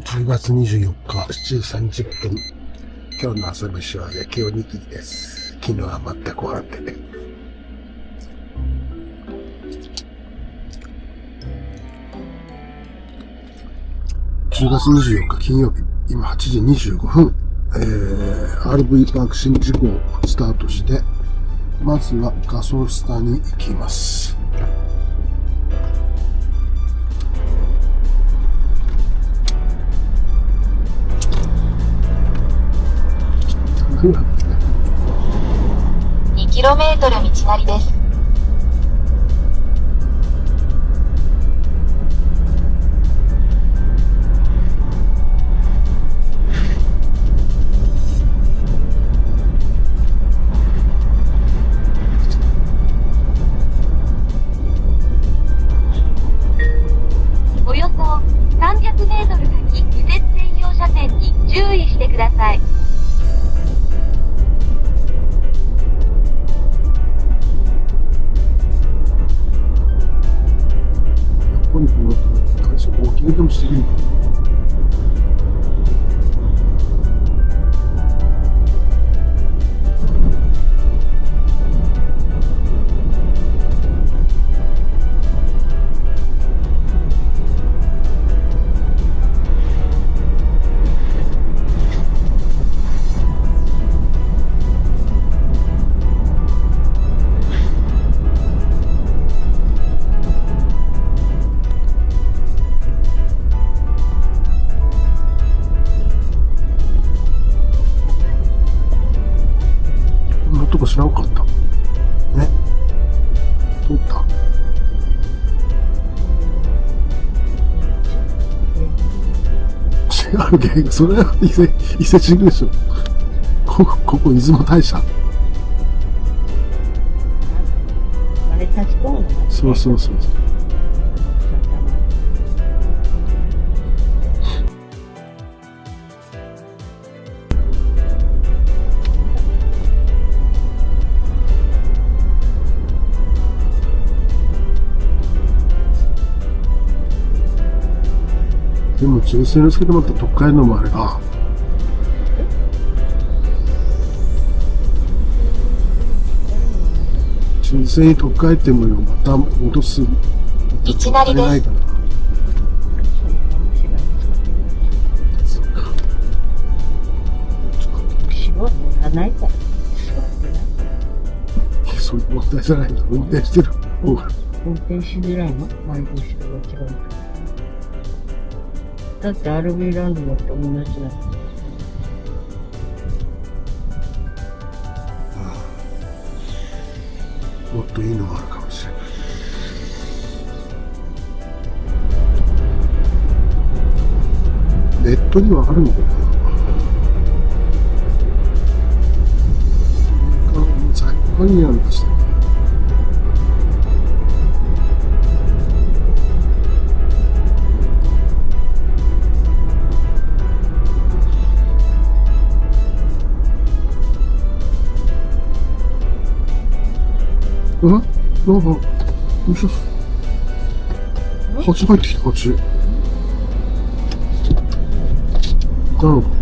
10月24日7時30分。今日の朝飯は焼きおにぎりです。昨日余ったご飯でね。10月24日金曜日、今8時25分、RV パーク新宿をスタートして、まずはガソスタに行きます。2km 道なりです。およそ300メートル先、右折専用車線に注意してください。ここにこの会社ウォーキングでもしてるのかな。こんなとこ知らんかった。ね。通った。違うけど、それは伊勢神宮でしょ。ここ、出雲大社。あれ立ち込むの？そうそうそう。でも純正のつけてもらった特会のもあれが、純正に特会ってものをまた戻す。道なりです。そうか。仕事乗らないから。そういう問題じゃないの。運転してる方が。運転しづらいの？前と後ろが違うから。だって RV ランドだって同じだ。もっといいのがあるかもしれない。ネットにはあるのかな。在庫にありましたね。なんか、よいしょ。蜂入ってきた、蜂。なのかな。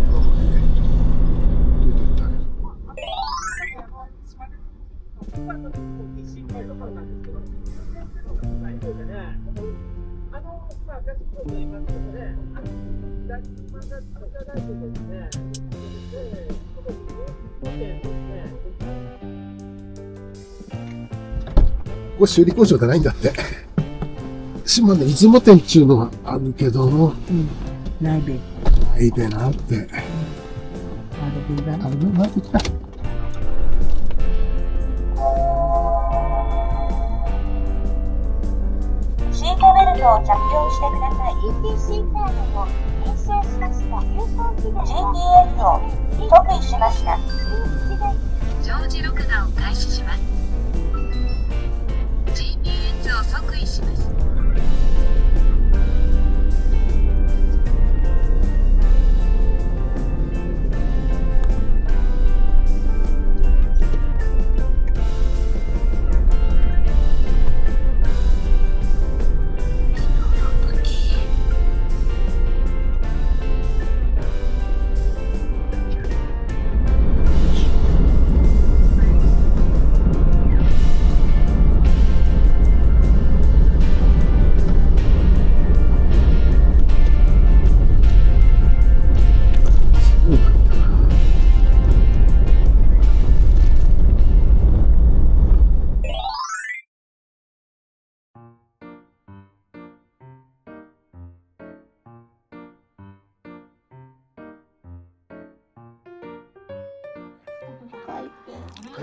ここ修理工場じゃないんだって。島根出雲店っていうのがあるけども。うん。ないべ。ないべなって。RV ランド。なってきた。シートベルトを着用してください。ETC カードを認証しました。GPS を即位しました。常時録画を開始します。GPS を即位します。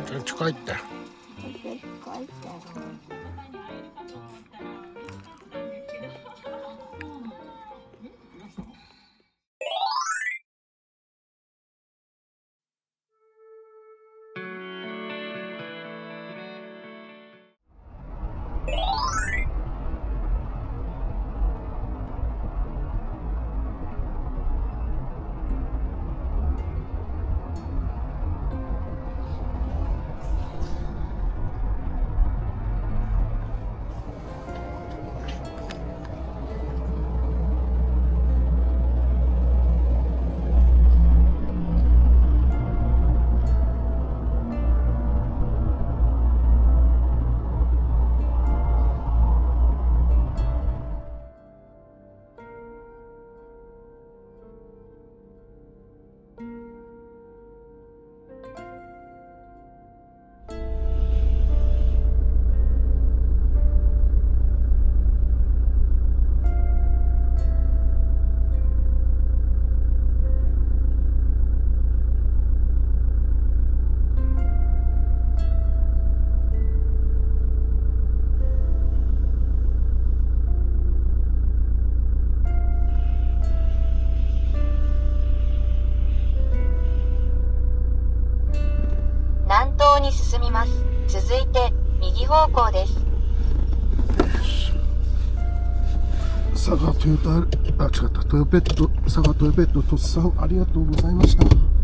ちゃん近いって。南東に進みます。続いて右方向です。佐賀トヨタ、違った、トヨペット、佐賀トヨペット、とっさん、ありがとうございました。